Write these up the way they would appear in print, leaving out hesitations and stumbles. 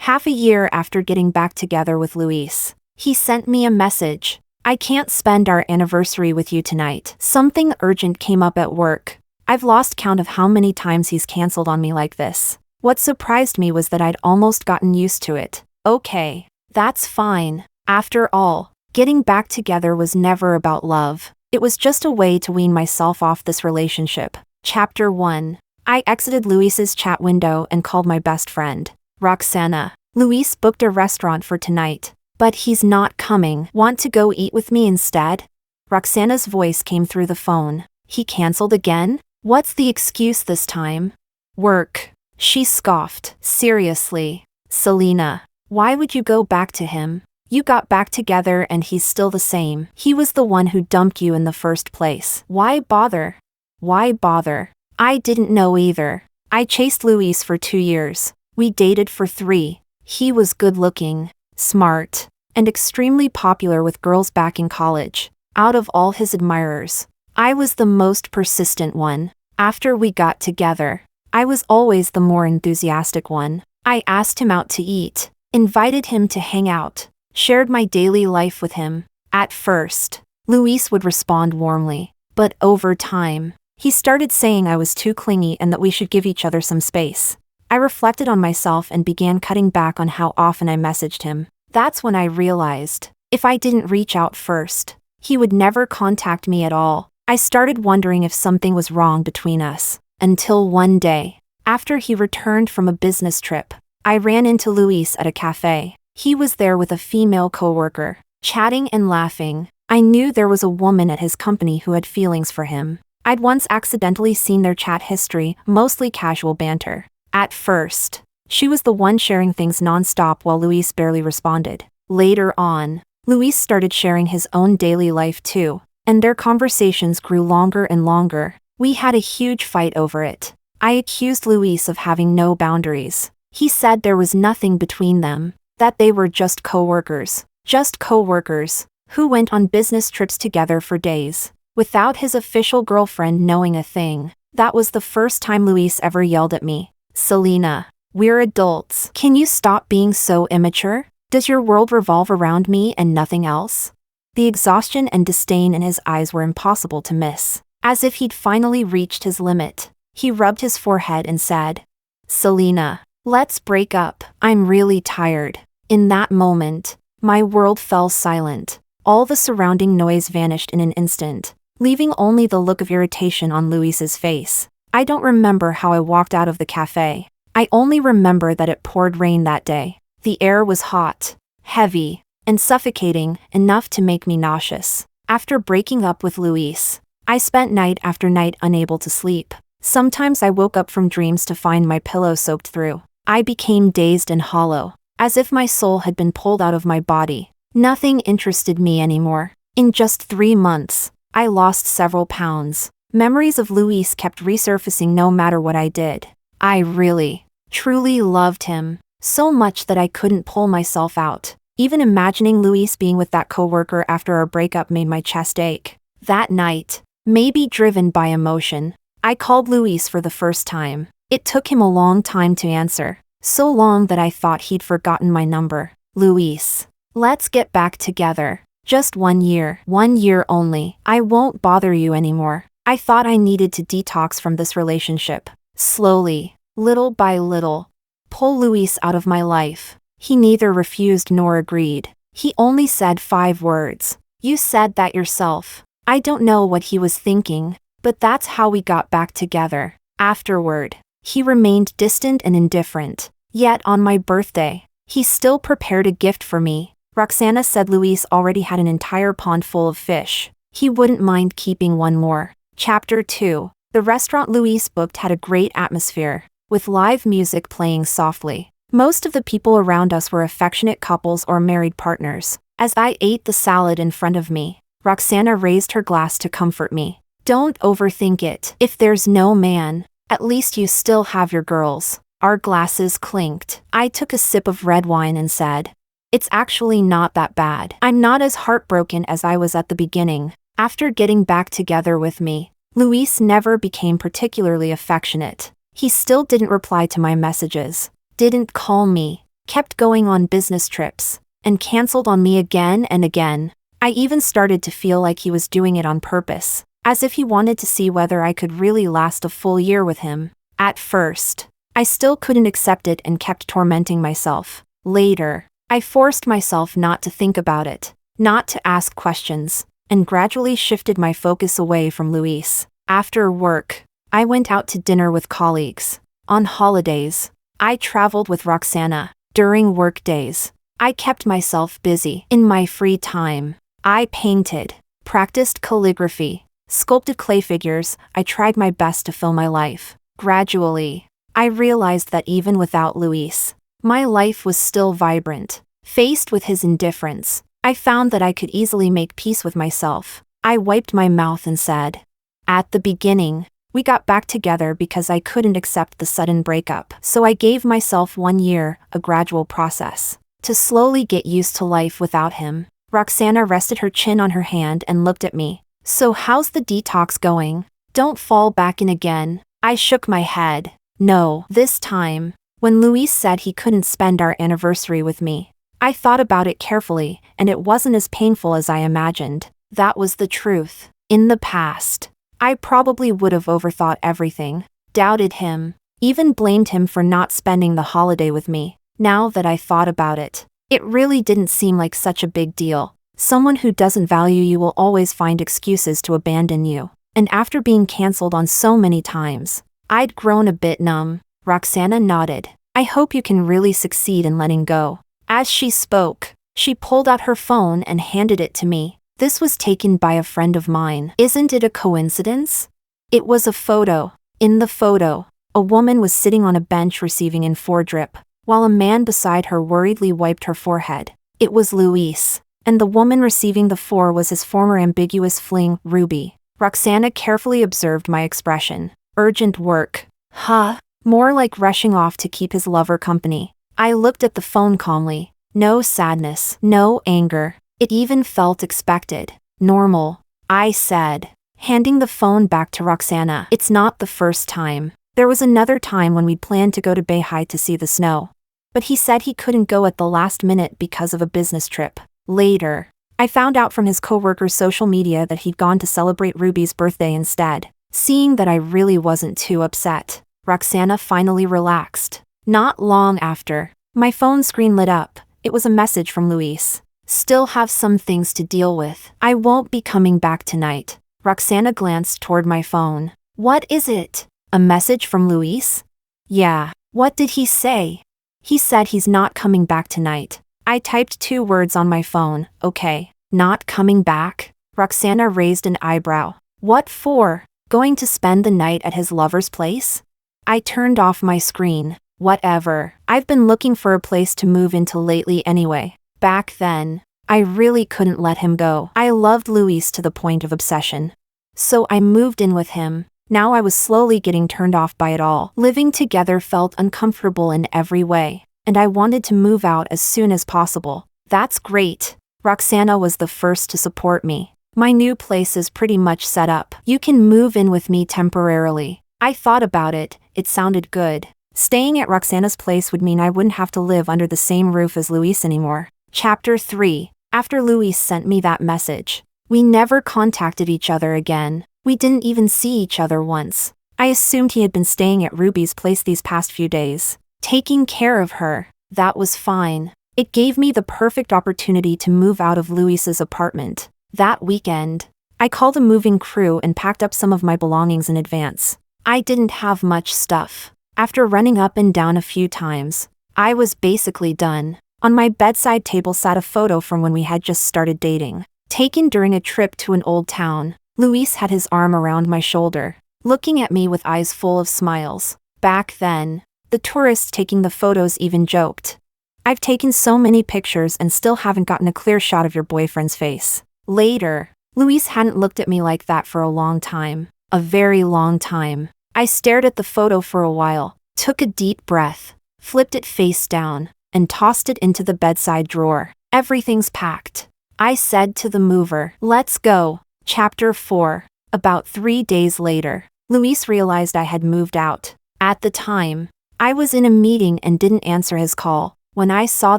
Half a year after getting back together with Luis, he sent me a message. I can't spend our anniversary with you tonight. Something urgent came up at work. I've lost count of how many times he's canceled on me like this. What surprised me was that I'd almost gotten used to it. Okay, that's fine. After all, getting back together was never about love. It was just a way to wean myself off this relationship. Chapter 1. I exited Luis's chat window and called my best friend, Roxana. Luis booked a restaurant for tonight, but he's not coming. Want to go eat with me instead? Roxana's voice came through the phone. He canceled again? What's the excuse this time? Work. She scoffed. Seriously, Selena, why would you go back to him? You got back together and he's still the same. He was the one who dumped you in the first place. Why bother? Why bother? I didn't know either. I chased Luis for 2 years. We dated for 3. He was good-looking, smart, and extremely popular with girls back in college. Out of all his admirers, I was the most persistent one. After we got together, I was always the more enthusiastic one. I asked him out to eat, invited him to hang out, shared my daily life with him. At first, Luis would respond warmly, but over time, he started saying I was too clingy and that we should give each other some space. I reflected on myself and began cutting back on how often I messaged him. That's when I realized, if I didn't reach out first, he would never contact me at all. I started wondering if something was wrong between us, until one day, after he returned from a business trip, I ran into Luis at a cafe. He was there with a female coworker, chatting and laughing. I knew there was a woman at his company who had feelings for him. I'd once accidentally seen their chat history, mostly casual banter. At first, she was the one sharing things non-stop while Luis barely responded. Later on, Luis started sharing his own daily life too, and their conversations grew longer and longer. We had a huge fight over it. I accused Luis of having no boundaries. He said there was nothing between them, that they were just coworkers. Just coworkers, who went on business trips together for days, without his official girlfriend knowing a thing. That was the first time Luis ever yelled at me. Selena, we're adults. Can you stop being so immature? Does your world revolve around me and nothing else? The exhaustion and disdain in his eyes were impossible to miss. As if he'd finally reached his limit, he rubbed his forehead and said, Selena, let's break up. I'm really tired. In that moment, my world fell silent. All the surrounding noise vanished in an instant, leaving only the look of irritation on Luis's face. I don't remember how I walked out of the cafe. I only remember that it poured rain that day. The air was hot, heavy, and suffocating, enough to make me nauseous. After breaking up with Luis, I spent night after night unable to sleep. Sometimes I woke up from dreams to find my pillow soaked through. I became dazed and hollow, as if my soul had been pulled out of my body. Nothing interested me anymore. In just 3 months, I lost several pounds. Memories of Luis kept resurfacing no matter what I did. I really, truly loved him, so much that I couldn't pull myself out. Even imagining Luis being with that coworker after our breakup made my chest ache. That night, maybe driven by emotion, I called Luis for the first time. It took him a long time to answer, so long that I thought he'd forgotten my number. Luis, let's get back together. Just 1 year. 1 year only. I won't bother you anymore. I thought I needed to detox from this relationship. Slowly, little by little, pull Luis out of my life. He neither refused nor agreed. He only said 5 words. You said that yourself. I don't know what he was thinking, but that's how we got back together. Afterward, he remained distant and indifferent. Yet on my birthday, he still prepared a gift for me. Roxana said Luis already had an entire pond full of fish. He wouldn't mind keeping one more. Chapter 2. The restaurant Luis booked had a great atmosphere, with live music playing softly. Most of the people around us were affectionate couples or married partners. As I ate the salad in front of me, Roxana raised her glass to comfort me. Don't overthink it. If there's no man, at least you still have your girls. Our glasses clinked. I took a sip of red wine and said, it's actually not that bad. I'm not as heartbroken as I was at the beginning. After getting back together with me, Luis never became particularly affectionate. He still didn't reply to my messages, didn't call me, kept going on business trips, and canceled on me again and again. I even started to feel like he was doing it on purpose, as if he wanted to see whether I could really last a full year with him. At first, I still couldn't accept it and kept tormenting myself. Later, I forced myself not to think about it, not to ask questions, and gradually shifted my focus away from Luis. After work, I went out to dinner with colleagues. On holidays, I traveled with Roxana. During work days, I kept myself busy. In my free time, I painted, practiced calligraphy, sculpted clay figures. I tried my best to fill my life. Gradually, I realized that even without Luis, my life was still vibrant. Faced with his indifference, I found that I could easily make peace with myself. I wiped my mouth and said, "At the beginning, we got back together because I couldn't accept the sudden breakup. So I gave myself 1 year, a gradual process, to slowly get used to life without him." Roxana rested her chin on her hand and looked at me. "So how's the detox going? Don't fall back in again." I shook my head. No, this time, when Luis said he couldn't spend our anniversary with me, I thought about it carefully, and it wasn't as painful as I imagined. That was the truth. In the past, I probably would have overthought everything, doubted him, even blamed him for not spending the holiday with me. Now that I thought about it, it really didn't seem like such a big deal. Someone who doesn't value you will always find excuses to abandon you. And after being canceled on so many times, I'd grown a bit numb. Roxana nodded. "I hope you can really succeed in letting go." As she spoke, she pulled out her phone and handed it to me. This was taken by a friend of mine. Isn't it a coincidence? It was a photo. In the photo, a woman was sitting on a bench receiving in 4 drip, while a man beside her worriedly wiped her forehead. It was Luis, and the woman receiving the 4 was his former ambiguous fling, Ruby. Roxana carefully observed my expression. Urgent work. Huh? More like rushing off to keep his lover company. I looked at the phone calmly. No sadness, no anger. It even felt expected. Normal, I said, handing the phone back to Roxana. "It's not the first time. There was another time when we planned to go to Beihai to see the snow. But he said he couldn't go at the last minute because of a business trip." Later, I found out from his coworker's social media that he'd gone to celebrate Ruby's birthday instead. Seeing that I really wasn't too upset, Roxana finally relaxed. Not long after, my phone screen lit up. It was a message from Luis. "Still have some things to deal with. I won't be coming back tonight." Roxana glanced toward my phone. "What is it? A message from Luis?" "Yeah, what did he say?" "He said he's not coming back tonight." I typed 2 words on my phone. "Okay, not coming back?" Roxana raised an eyebrow. "What for? Going to spend the night at his lover's place?" I turned off my screen. Whatever. I've been looking for a place to move into lately anyway. Back then, I really couldn't let him go. I loved Luis to the point of obsession. So I moved in with him. Now I was slowly getting turned off by it all. Living together felt uncomfortable in every way, and I wanted to move out as soon as possible. "That's great." Roxana was the first to support me. "My new place is pretty much set up. You can move in with me temporarily." I thought about it. It sounded good. Staying at Roxana's place would mean I wouldn't have to live under the same roof as Luis anymore. Chapter 3. After Luis sent me that message, we never contacted each other again. We didn't even see each other once. I assumed he had been staying at Ruby's place these past few days, taking care of her. That was fine. It gave me the perfect opportunity to move out of Luis's apartment. That weekend, I called a moving crew and packed up some of my belongings in advance. I didn't have much stuff. After running up and down a few times, I was basically done. On my bedside table sat a photo from when we had just started dating, taken during a trip to an old town. Luis had his arm around my shoulder, looking at me with eyes full of smiles. Back then, the tourists taking the photos even joked, "I've taken so many pictures and still haven't gotten a clear shot of your boyfriend's face." Later, Luis hadn't looked at me like that for a long time. A very long time. I stared at the photo for a while, took a deep breath, flipped it face down, and tossed it into the bedside drawer. "Everything's packed," I said to the mover. "Let's go." Chapter 4. About 3 days later, Luis realized I had moved out. At the time, I was in a meeting and didn't answer his call. When I saw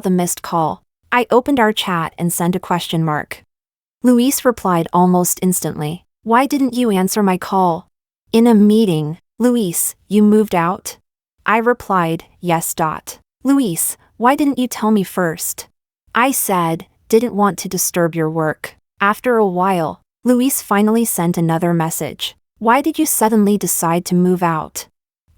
the missed call, I opened our chat and sent a question mark. Luis replied almost instantly. Why didn't you answer my call? In a meeting. Luis, you moved out? I replied, yes. Luis, why didn't you tell me first? I said, didn't want to disturb your work. After a while, Luis finally sent another message. Why did you suddenly decide to move out?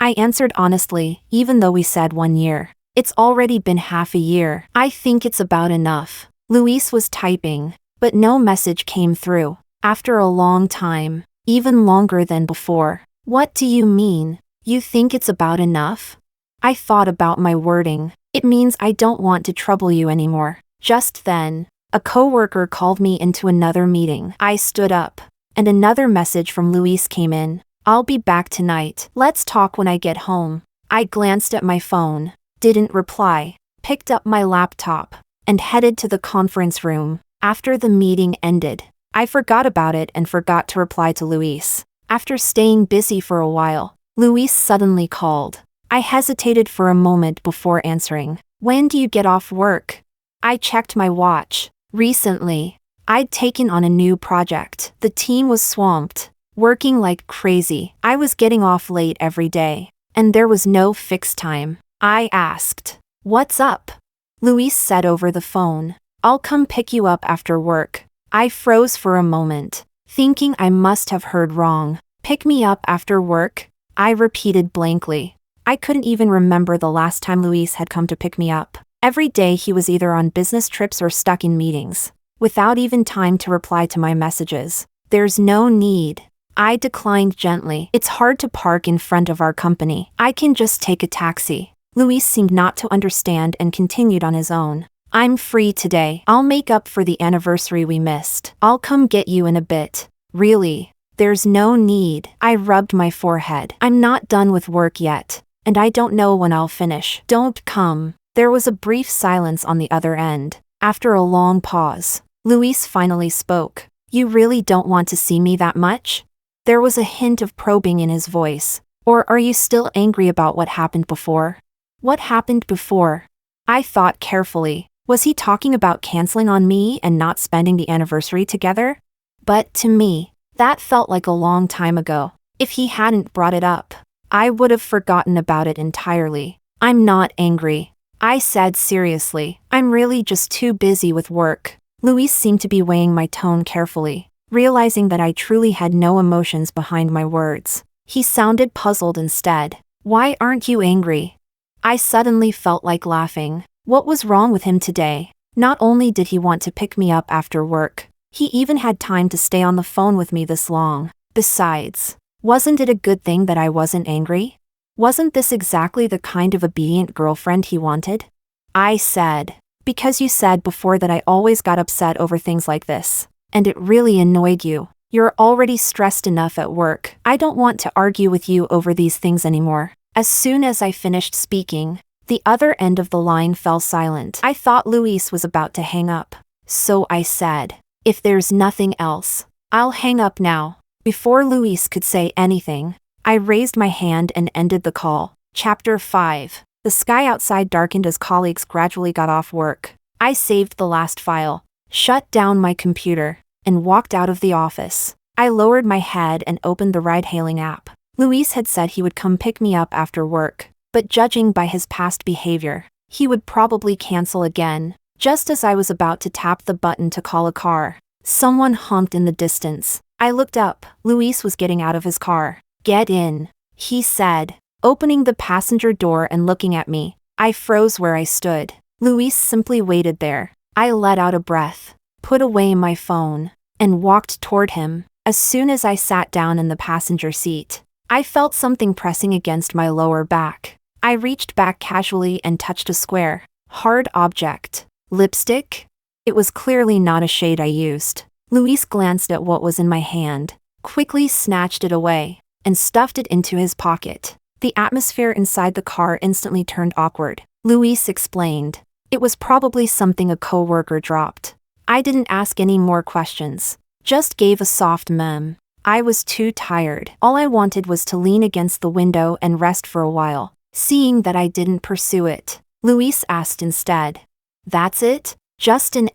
I answered honestly, even though we said 1 year. It's already been half a year. I think it's about enough. Luis was typing, but no message came through. After a long time, even longer than before. What do you mean? You think it's about enough? I thought about my wording. It means I don't want to trouble you anymore. Just then, a coworker called me into another meeting. I stood up, and another message from Luis came in. I'll be back tonight. Let's talk when I get home. I glanced at my phone, didn't reply, picked up my laptop, and headed to the conference room. After the meeting ended, I forgot about it and forgot to reply to Luis. After staying busy for a while, Luis suddenly called. I hesitated for a moment before answering. When do you get off work? I checked my watch. Recently, I'd taken on a new project. The team was swamped, working like crazy. I was getting off late every day, and there was no fixed time. I asked, what's up? Luis said over the phone, I'll come pick you up after work. I froze for a moment, thinking I must have heard wrong. Pick me up after work? I repeated blankly. I couldn't even remember the last time Luis had come to pick me up. Every day he was either on business trips or stuck in meetings, without even time to reply to my messages. There's no need. I declined gently. It's hard to park in front of our company. I can just take a taxi. Luis seemed not to understand and continued on his own. I'm free today. I'll make up for the anniversary we missed. I'll come get you in a bit. Really? There's no need. I rubbed my forehead. I'm not done with work yet, and I don't know when I'll finish. Don't come. There was a brief silence on the other end. After a long pause, Luis finally spoke. You really don't want to see me that much? There was a hint of probing in his voice. Or are you still angry about what happened before? What happened before? I thought carefully. Was he talking about canceling on me and not spending the anniversary together? But to me, that felt like a long time ago. If he hadn't brought it up, I would have forgotten about it entirely. I'm not angry, I said seriously. I'm really just too busy with work. Luis seemed to be weighing my tone carefully, realizing that I truly had no emotions behind my words. He sounded puzzled instead. Why aren't you angry? I suddenly felt like laughing. What was wrong with him today? Not only did he want to pick me up after work, he even had time to stay on the phone with me this long. Besides, wasn't it a good thing that I wasn't angry? Wasn't this exactly the kind of obedient girlfriend he wanted? I said, because you said before that I always got upset over things like this, and it really annoyed you. You're already stressed enough at work. I don't want to argue with you over these things anymore. As soon as I finished speaking, the other end of the line fell silent. I thought Luis was about to hang up. So I said, if there's nothing else, I'll hang up now. Before Luis could say anything, I raised my hand and ended the call. Chapter 5. The sky outside darkened as colleagues gradually got off work. I saved the last file, shut down my computer, and walked out of the office. I lowered my head and opened the ride-hailing app. Luis had said he would come pick me up after work, but judging by his past behavior, he would probably cancel again. Just as I was about to tap the button to call a car, someone honked in the distance. I looked up. Luis was getting out of his car. Get in, he said, opening the passenger door and looking at me. I froze where I stood. Luis simply waited there. I let out a breath, put away my phone, and walked toward him. As soon as I sat down in the passenger seat, I felt something pressing against my lower back. I reached back casually and touched a square, hard object. Lipstick? It was clearly not a shade I used. Luis glanced at what was in my hand, quickly snatched it away, and stuffed it into his pocket. The atmosphere inside the car instantly turned awkward. Luis explained. It was probably something a coworker dropped. I didn't ask any more questions, just gave a soft mem. I was too tired. All I wanted was to lean against the window and rest for a while. Seeing that I didn't pursue it, Luis asked instead. That's it? Just an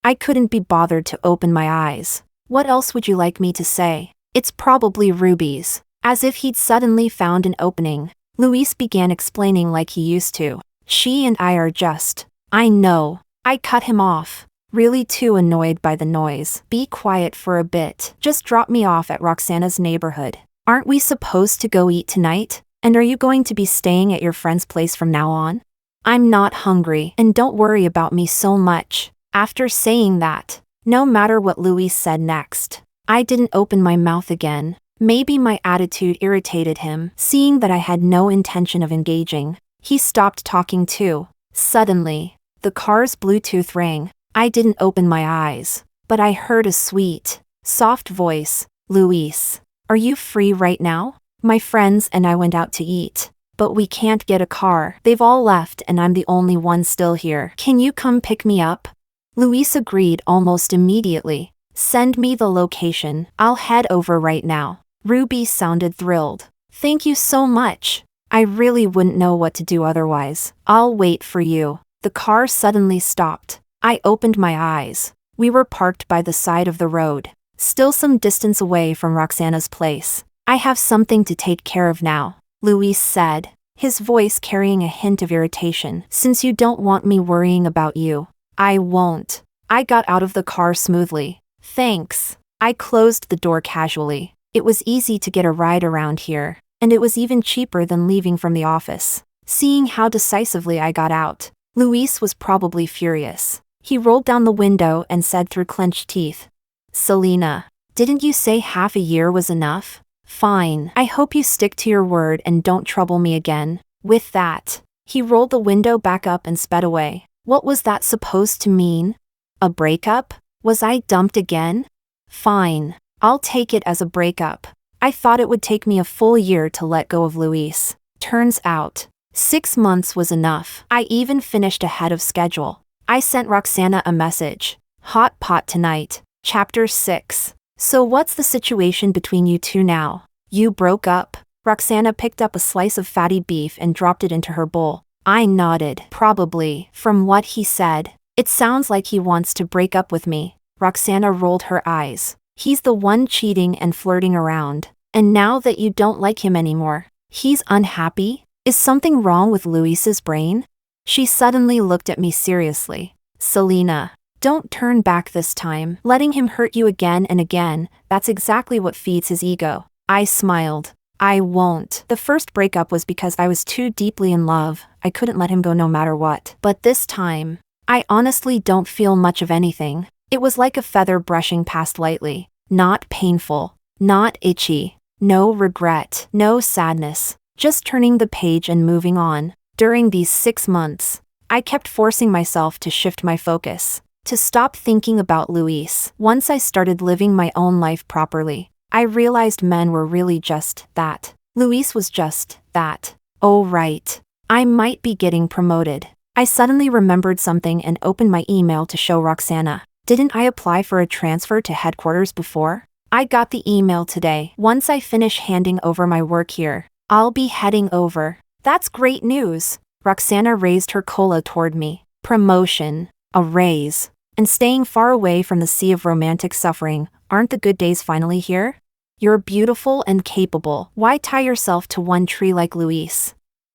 I couldn't be bothered to open my eyes. What else would you like me to say? It's probably rubies. As if he'd suddenly found an opening, Luis began explaining like he used to. She and I are just. I know. I cut him off. Really too annoyed by the noise. Be quiet for a bit. Just drop me off at Roxana's neighborhood. Aren't we supposed to go eat tonight? And are you going to be staying at your friend's place from now on? I'm not hungry, and don't worry about me so much. After saying that, no matter what Luis said next, I didn't open my mouth again. Maybe my attitude irritated him, seeing that I had no intention of engaging. He stopped talking too. Suddenly, the car's Bluetooth rang. I didn't open my eyes, but I heard a sweet, soft voice. Luis, are you free right now? My friends and I went out to eat, but we can't get a car. They've all left and I'm the only one still here. Can you come pick me up? Luis agreed almost immediately. Send me the location. I'll head over right now. Ruby sounded thrilled. Thank you so much. I really wouldn't know what to do otherwise. I'll wait for you. The car suddenly stopped. I opened my eyes. We were parked by the side of the road, still some distance away from Roxana's place. I have something to take care of now, Luis said, his voice carrying a hint of irritation. Since you don't want me worrying about you, I won't. I got out of the car smoothly. Thanks. I closed the door casually. It was easy to get a ride around here, and it was even cheaper than leaving from the office. Seeing how decisively I got out, Luis was probably furious. He rolled down the window and said through clenched teeth, Selena, didn't you say half a year was enough? Fine. I hope you stick to your word and don't trouble me again. With that, he rolled the window back up and sped away. What was that supposed to mean? A breakup? Was I dumped again? Fine. I'll take it as a breakup. I thought it would take me a full year to let go of Luis. Turns out, 6 months was enough. I even finished ahead of schedule. I sent Roxana a message. Hot pot tonight. Chapter 6. So what's the situation between you two now? You broke up? Roxana picked up a slice of fatty beef and dropped it into her bowl. I nodded. Probably. From what he said, it sounds like he wants to break up with me. Roxana rolled her eyes. He's the one cheating and flirting around. And now that you don't like him anymore, he's unhappy? Is something wrong with Luis's brain? She suddenly looked at me seriously. Selena, don't turn back this time. Letting him hurt you again and again, that's exactly what feeds his ego. I smiled. I won't. The first breakup was because I was too deeply in love. I couldn't let him go no matter what. But this time, I honestly don't feel much of anything. It was like a feather brushing past lightly. Not painful. Not itchy. No regret. No sadness. Just turning the page and moving on. During these 6 months, I kept forcing myself to shift my focus, to stop thinking about Luis. Once I started living my own life properly, I realized men were really just that. Luis was just that. Oh right. I might be getting promoted. I suddenly remembered something and opened my email to show Roxana. Didn't I apply for a transfer to headquarters before? I got the email today. Once I finish handing over my work here, I'll be heading over. That's great news. Roxana raised her cola toward me. Promotion, a raise, and staying far away from the sea of romantic suffering. Aren't the good days finally here? You're beautiful and capable. Why tie yourself to one tree like Luis?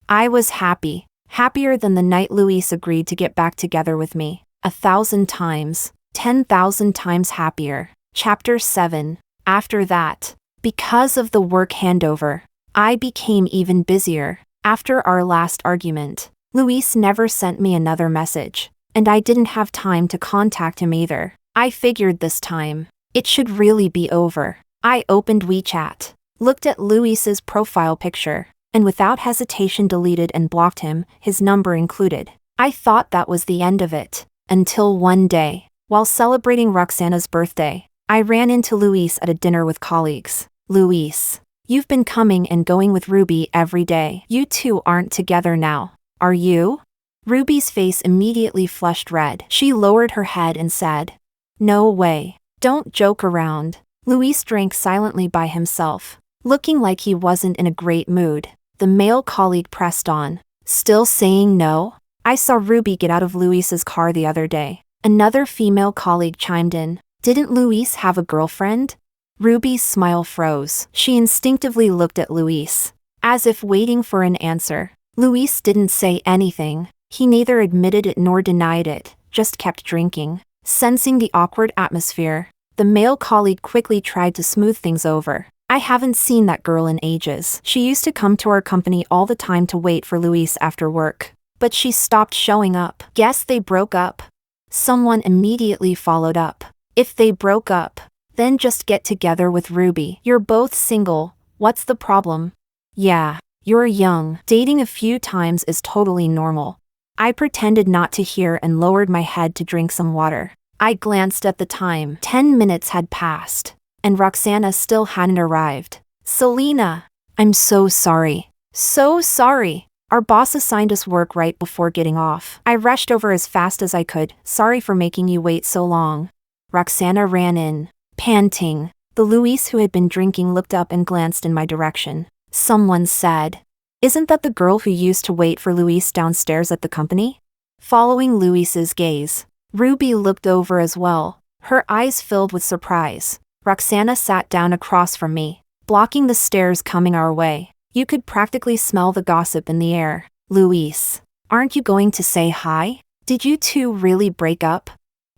I was happy. Happier than the night Luis agreed to get back together with me. 1,000 times. 10,000 times happier. Chapter 7. After that, because of the work handover, I became even busier. After our last argument, Luis never sent me another message, and I didn't have time to contact him either. I figured this time, it should really be over. I opened WeChat, looked at Luis's profile picture, and without hesitation deleted and blocked him, his number included. I thought that was the end of it, until one day, while celebrating Roxana's birthday, I ran into Luis at a dinner with colleagues. Luis, you've been coming and going with Ruby every day. You two aren't together now, are you? Ruby's face immediately flushed red. She lowered her head and said, No way. Don't joke around. Luis drank silently by himself, looking like he wasn't in a great mood. The male colleague pressed on. Still saying no? I saw Ruby get out of Luis's car the other day. Another female colleague chimed in. Didn't Luis have a girlfriend? Ruby's smile froze. She instinctively looked at Luis, as if waiting for an answer. Luis didn't say anything. He neither admitted it nor denied it, just kept drinking. Sensing the awkward atmosphere, the male colleague quickly tried to smooth things over. I haven't seen that girl in ages. She used to come to our company all the time to wait for Luis after work. But she stopped showing up. Guess they broke up. Someone immediately followed up. If they broke up, then just get together with Ruby. You're both single. What's the problem? Yeah, you're young. Dating a few times is totally normal. I pretended not to hear and lowered my head to drink some water. I glanced at the time. 10 minutes had passed, and Roxana still hadn't arrived. Selena, I'm so sorry. So sorry. Our boss assigned us work right before getting off. I rushed over as fast as I could. Sorry for making you wait so long. Roxana ran in, panting. The Luis who had been drinking looked up and glanced in my direction. Someone said, "Isn't that the girl who used to wait for Luis downstairs at the company?" Following Luis's gaze, Ruby looked over as well, her eyes filled with surprise. Roxana sat down across from me, blocking the stares coming our way. You could practically smell the gossip in the air. Luis, aren't you going to say hi? Did you two really break up?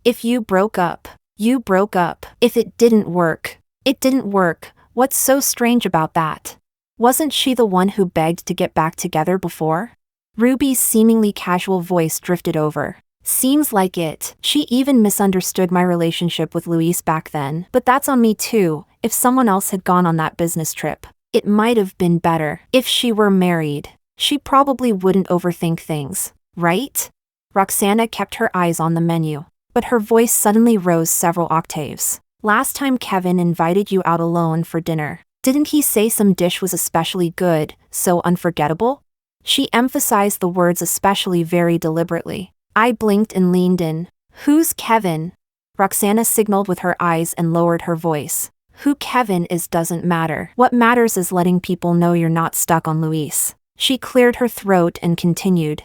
If you broke up, you broke up. If it didn't work, it didn't work. What's so strange about that? Wasn't she the one who begged to get back together before? Ruby's seemingly casual voice drifted over. Seems like it. She even misunderstood my relationship with Luis back then. But that's on me too. If someone else had gone on that business trip, it might have been better. If she were married, she probably wouldn't overthink things, right? Roxana kept her eyes on the menu, but her voice suddenly rose several octaves. Last time Kevin invited you out alone for dinner, didn't he say some dish was especially good, so unforgettable? She emphasized the words especially very deliberately. I blinked and leaned in. Who's Kevin? Roxana signaled with her eyes and lowered her voice. Who Kevin is doesn't matter. What matters is letting people know you're not stuck on Luis. She cleared her throat and continued.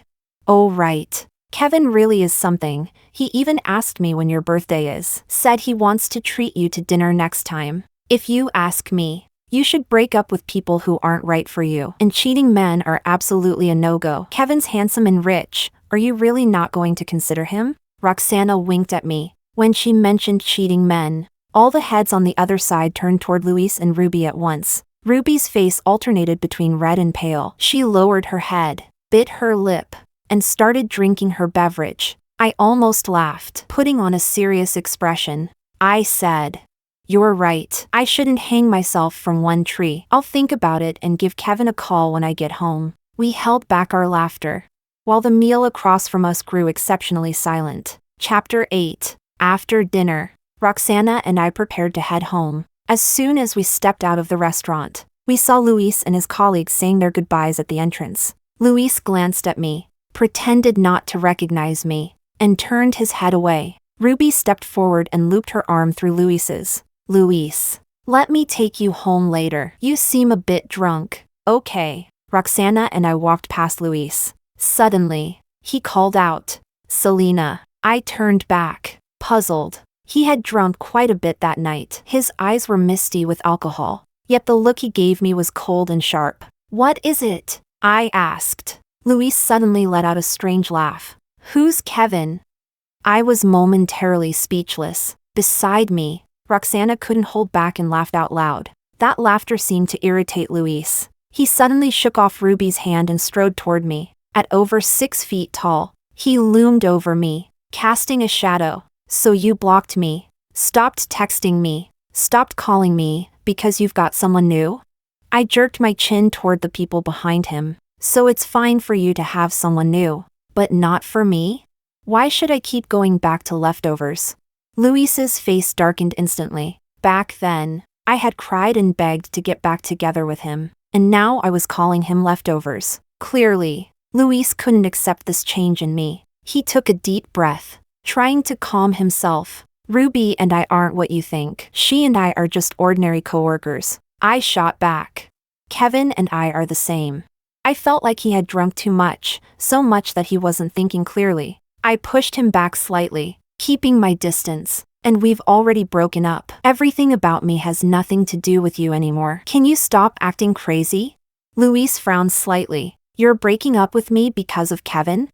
Oh right. Kevin really is something. He even asked me when your birthday is. Said he wants to treat you to dinner next time. If you ask me, you should break up with people who aren't right for you. And cheating men are absolutely a no-go. Kevin's handsome and rich. Are you really not going to consider him? Roxana winked at me. When she mentioned cheating men, all the heads on the other side turned toward Luis and Ruby at once. Ruby's face alternated between red and pale. She lowered her head, bit her lip, and started drinking her beverage. I almost laughed, putting on a serious expression. I said, "You're right. I shouldn't hang myself from one tree. I'll think about it and give Kevin a call when I get home." We held back our laughter, while the meal across from us grew exceptionally silent. Chapter 8. After dinner, Roxana and I prepared to head home. As soon as we stepped out of the restaurant, we saw Luis and his colleagues saying their goodbyes at the entrance. Luis glanced at me, pretended not to recognize me, and turned his head away. Ruby stepped forward and looped her arm through Luis's. Luis, let me take you home later. You seem a bit drunk. Okay. Roxana and I walked past Luis. Suddenly, he called out, Selena. I turned back, puzzled. He had drunk quite a bit that night. His eyes were misty with alcohol, yet the look he gave me was cold and sharp. What is it? I asked. Luis suddenly let out a strange laugh. Who's Kevin? I was momentarily speechless. Beside me, Roxana couldn't hold back and laughed out loud. That laughter seemed to irritate Luis. He suddenly shook off Ruby's hand and strode toward me. At over 6 feet tall, he loomed over me, casting a shadow. So you blocked me, stopped texting me, stopped calling me, because you've got someone new? I jerked my chin toward the people behind him. So it's fine for you to have someone new, but not for me? Why should I keep going back to leftovers? Luis's face darkened instantly. Back then, I had cried and begged to get back together with him, and now I was calling him leftovers. Clearly, Luis couldn't accept this change in me. He took a deep breath, trying to calm himself. Ruby and I aren't what you think. She and I are just ordinary coworkers. I shot back. Kevin and I are the same. I felt like he had drunk too much, so much that he wasn't thinking clearly. I pushed him back slightly, keeping my distance. And we've already broken up. Everything about me has nothing to do with you anymore. Can you stop acting crazy? Luis frowned slightly. You're breaking up with me because of Kevin?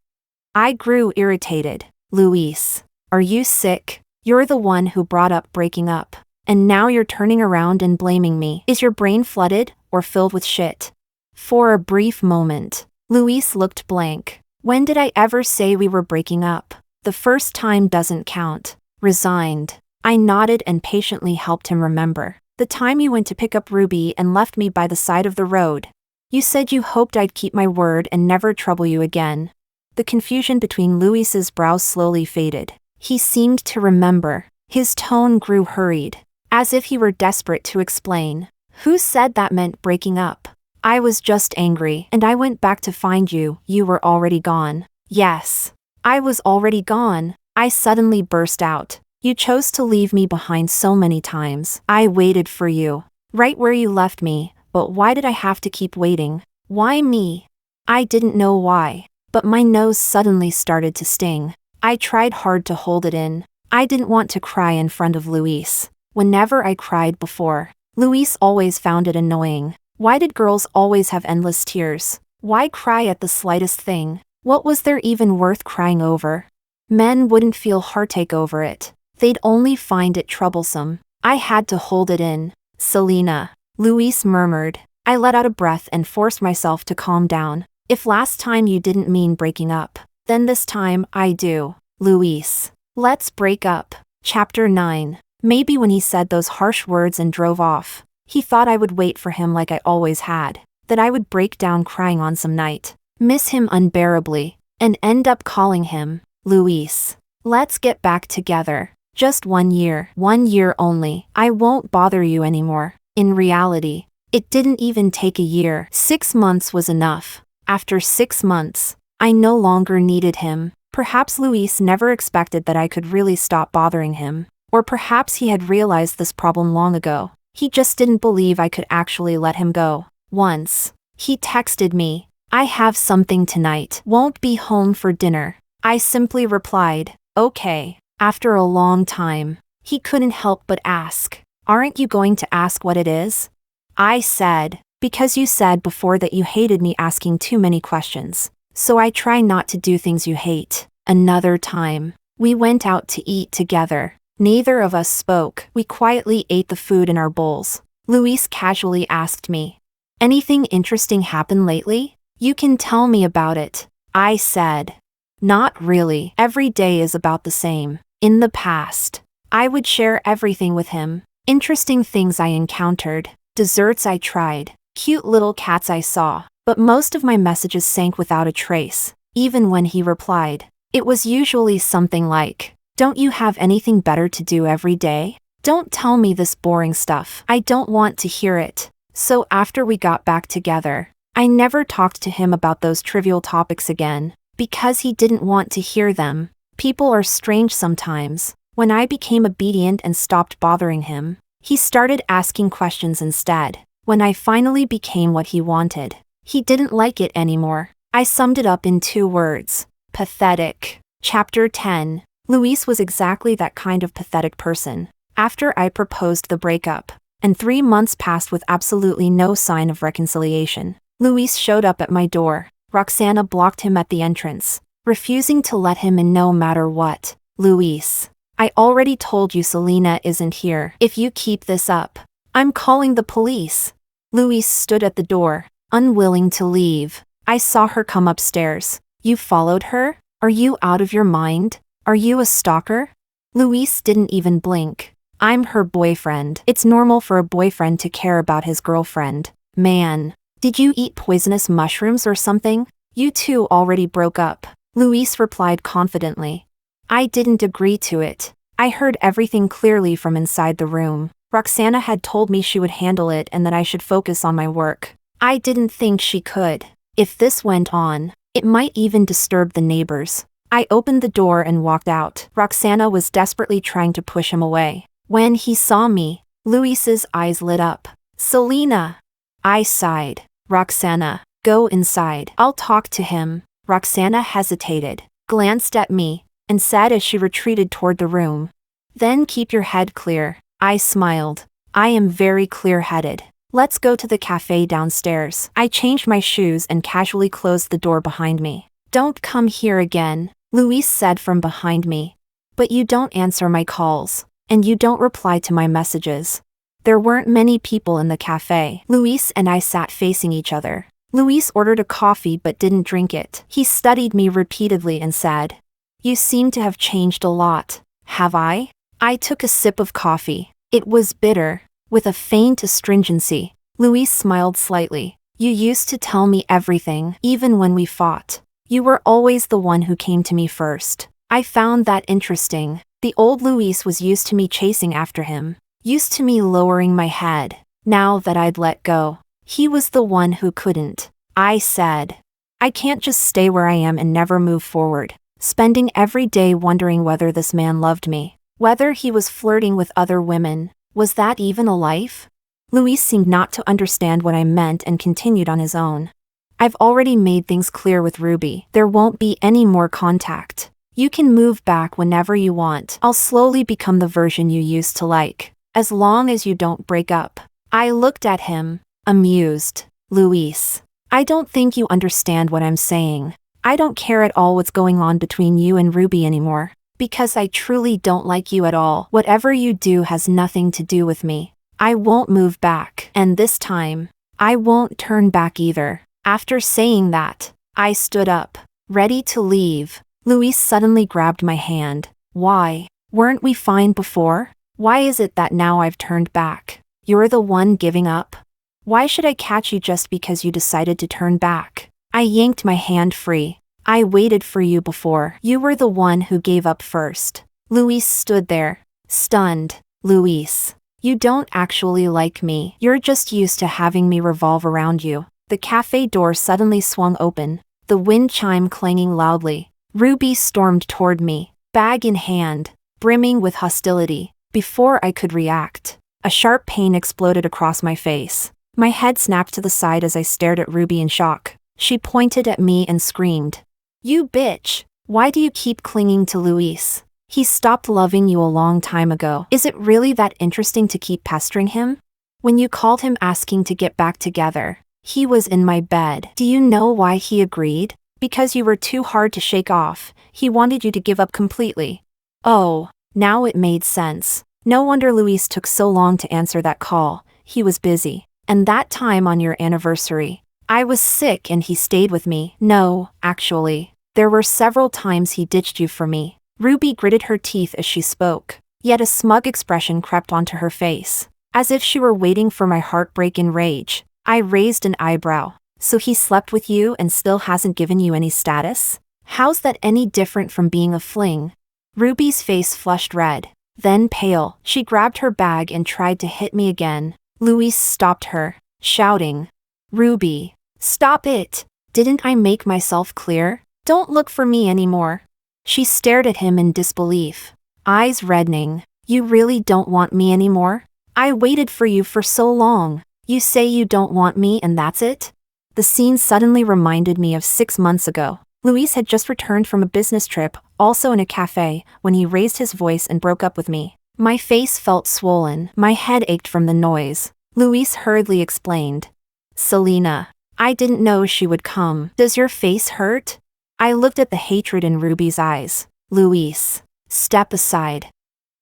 I grew irritated. Luis, are you sick? You're the one who brought up breaking up. And now you're turning around and blaming me. Is your brain flooded or filled with shit? For a brief moment, Luis looked blank. When did I ever say we were breaking up? The first time doesn't count. Resigned. I nodded and patiently helped him remember. The time you went to pick up Ruby and left me by the side of the road. You said you hoped I'd keep my word and never trouble you again. The confusion between Luis's brows slowly faded. He seemed to remember. His tone grew hurried, as if he were desperate to explain. Who said that meant breaking up? I was just angry, and I went back to find you. You were already gone. Yes. I was already gone. I suddenly burst out. You chose to leave me behind so many times. I waited for you. Right where you left me, but why did I have to keep waiting? Why me? I didn't know why, but my nose suddenly started to sting. I tried hard to hold it in. I didn't want to cry in front of Luis. Whenever I cried before, Luis always found it annoying. Why did girls always have endless tears? Why cry at the slightest thing? What was there even worth crying over? Men wouldn't feel heartache over it. They'd only find it troublesome. I had to hold it in. Selena, Luis murmured. I let out a breath and forced myself to calm down. If last time you didn't mean breaking up, then this time I do. Luis. Let's break up. Chapter 9. Maybe when he said those harsh words and drove off, he thought I would wait for him like I always had, that I would break down crying on some night, miss him unbearably, and end up calling him Luis. Let's get back together. Just 1 year. 1 year only. I won't bother you anymore. In reality, it didn't even take a year. 6 months was enough. After 6 months, I no longer needed him. Perhaps Luis never expected that I could really stop bothering him. Or perhaps he had realized this problem long ago. He just didn't believe I could actually let him go. Once, he texted me, I have something tonight. Won't be home for dinner. I simply replied, okay. After a long time, he couldn't help but ask, aren't you going to ask what it is? I said, because you said before that you hated me asking too many questions. So I try not to do things you hate. Another time, we went out to eat together. Neither of us spoke. We quietly ate the food in our bowls. Luis casually asked me, anything interesting happened lately? You can tell me about it. I said, not really. Every day is about the same. In the past, I would share everything with him. Interesting things I encountered, desserts I tried, cute little cats I saw. But most of my messages sank without a trace. Even when he replied, it was usually something like, don't you have anything better to do every day? Don't tell me this boring stuff. I don't want to hear it. So after we got back together, I never talked to him about those trivial topics again, because he didn't want to hear them. People are strange sometimes. When I became obedient and stopped bothering him, he started asking questions instead. When I finally became what he wanted, he didn't like it anymore. I summed it up in 2 words. Pathetic. Chapter 10. Luis was exactly that kind of pathetic person. After I proposed the breakup, and 3 months passed with absolutely no sign of reconciliation, Luis showed up at my door. Roxana blocked him at the entrance, refusing to let him in no matter what. Luis, I already told you Selena isn't here. If you keep this up, I'm calling the police. Luis stood at the door, unwilling to leave. I saw her come upstairs. You followed her? Are you out of your mind? Are you a stalker? Luis didn't even blink. I'm her boyfriend. It's normal for a boyfriend to care about his girlfriend. Man, did you eat poisonous mushrooms or something? You two already broke up. Luis replied confidently. I didn't agree to it. I heard everything clearly from inside the room. Roxana had told me she would handle it and that I should focus on my work. I didn't think she could. If this went on, it might even disturb the neighbors. I opened the door and walked out. Roxana was desperately trying to push him away. When he saw me, Luis's eyes lit up. Selena! I sighed. Roxana, Go inside. I'll talk to him. Roxana hesitated, glanced at me, and said as she retreated toward the room. Then keep your head clear. I smiled. I am very clear-headed. Let's go to the cafe downstairs. I changed my shoes and casually closed the door behind me. Don't come here again, Luis said from behind me. But you don't answer my calls, and you don't reply to my messages. There weren't many people in the cafe. Luis and I sat facing each other. Luis ordered a coffee but didn't drink it. He studied me repeatedly and said, "You seem to have changed a lot. Have I?" I took a sip of coffee. It was bitter, with a faint astringency. Luis smiled slightly. "You used to tell me everything, even when we fought. You were always the one who came to me first." I found that interesting. The old Luis was used to me chasing after him, used to me lowering my head. Now that I'd let go, he was the one who couldn't. I said, "I can't just stay where I am and never move forward, spending every day wondering whether this man loved me, whether he was flirting with other women. Was that even a life?" Luis seemed not to understand what I meant and continued on his own. "I've already made things clear with Ruby. There won't be any more contact. You can move back whenever you want. I'll slowly become the version you used to like, as long as you don't break up." I looked at him, amused. "Luis, I don't think you understand what I'm saying. I don't care at all what's going on between you and Ruby anymore, because I truly don't like you at all. Whatever you do has nothing to do with me. I won't move back, and this time, I won't turn back either." After saying that, I stood up, ready to leave. Luis suddenly grabbed my hand. "Why? Weren't we fine before? Why is it that now I've turned back? You're the one giving up? Why should I catch you just because you decided to turn back?" I yanked my hand free. "I waited for you before. You were the one who gave up first." Luis stood there, stunned. "Luis, you don't actually like me. You're just used to having me revolve around you." The cafe door suddenly swung open, the wind chime clanging loudly. Ruby stormed toward me, bag in hand, brimming with hostility. Before I could react, a sharp pain exploded across my face. My head snapped to the side as I stared at Ruby in shock. She pointed at me and screamed, "You bitch! Why do you keep clinging to Luis? He stopped loving you a long time ago. Is it really that interesting to keep pestering him? When you called him asking to get back together, he was in my bed. Do you know why he agreed? Because you were too hard to shake off. He wanted you to give up completely." Oh, now it made sense. No wonder Luis took so long to answer that call. He was busy. And that time on your anniversary, I was sick and he stayed with me. No, actually, there were several times he ditched you for me. Ruby gritted her teeth as she spoke, yet a smug expression crept onto her face, as if she were waiting for my heartbreak in rage. I raised an eyebrow. "So he slept with you and still hasn't given you any status? How's that any different from being a fling?" Ruby's face flushed red, then pale. She grabbed her bag and tried to hit me again. Luis stopped her, shouting, "Ruby, stop it! Didn't I make myself clear? Don't look for me anymore." She stared at him in disbelief, eyes reddening. "You really don't want me anymore? I waited for you for so long. You say you don't want me and that's it?" The scene suddenly reminded me of 6 months ago. Luis had just returned from a business trip, also in a cafe, when he raised his voice and broke up with me. My face felt swollen, my head ached from the noise. Luis hurriedly explained, "Selena, I didn't know she would come. Does your face hurt?" I looked at the hatred in Ruby's eyes. "Luis, step aside."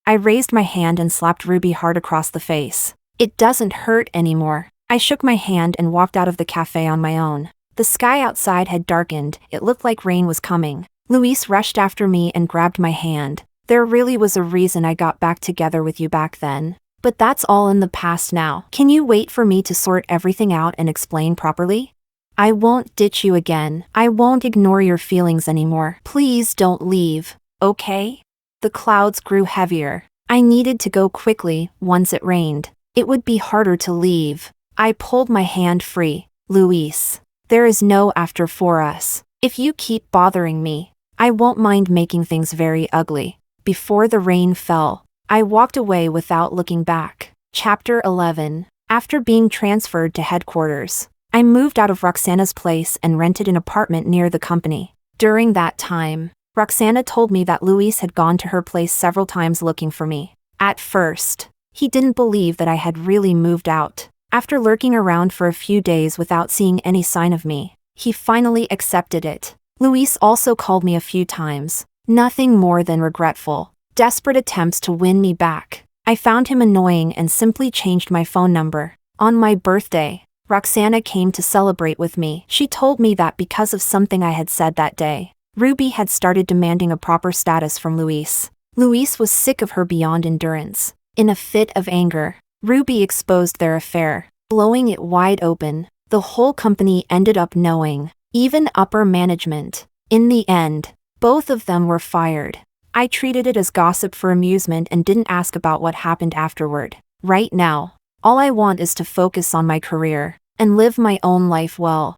I raised my hand and slapped Ruby hard across the face. "It doesn't hurt anymore." I shook my hand and walked out of the cafe on my own. The sky outside had darkened. It looked like rain was coming. Luis rushed after me and grabbed my hand. "There really was a reason I got back together with you back then. But that's all in the past now. Can you wait for me to sort everything out and explain properly? I won't ditch you again. I won't ignore your feelings anymore. Please don't leave, okay?" The clouds grew heavier. I needed to go quickly. Once it rained, it would be harder to leave. I pulled my hand free. "Luis, there is no after for us. If you keep bothering me, I won't mind making things very ugly." Before the rain fell, I walked away without looking back. Chapter 11. After being transferred to headquarters, I moved out of Roxana's place and rented an apartment near the company. During that time, Roxana told me that Luis had gone to her place several times looking for me. At first, he didn't believe that I had really moved out. After lurking around for a few days without seeing any sign of me, he finally accepted it. Luis also called me a few times, nothing more than regretful, desperate attempts to win me back. I found him annoying and simply changed my phone number. On my birthday, Roxana came to celebrate with me. She told me that because of something I had said that day, Ruby had started demanding a proper status from Luis. Luis was sick of her beyond endurance. In a fit of anger, Ruby exposed their affair, blowing it wide open. The whole company ended up knowing, even upper management. In the end, both of them were fired. I treated it as gossip for amusement and didn't ask about what happened afterward. Right now, all I want is to focus on my career and live my own life well.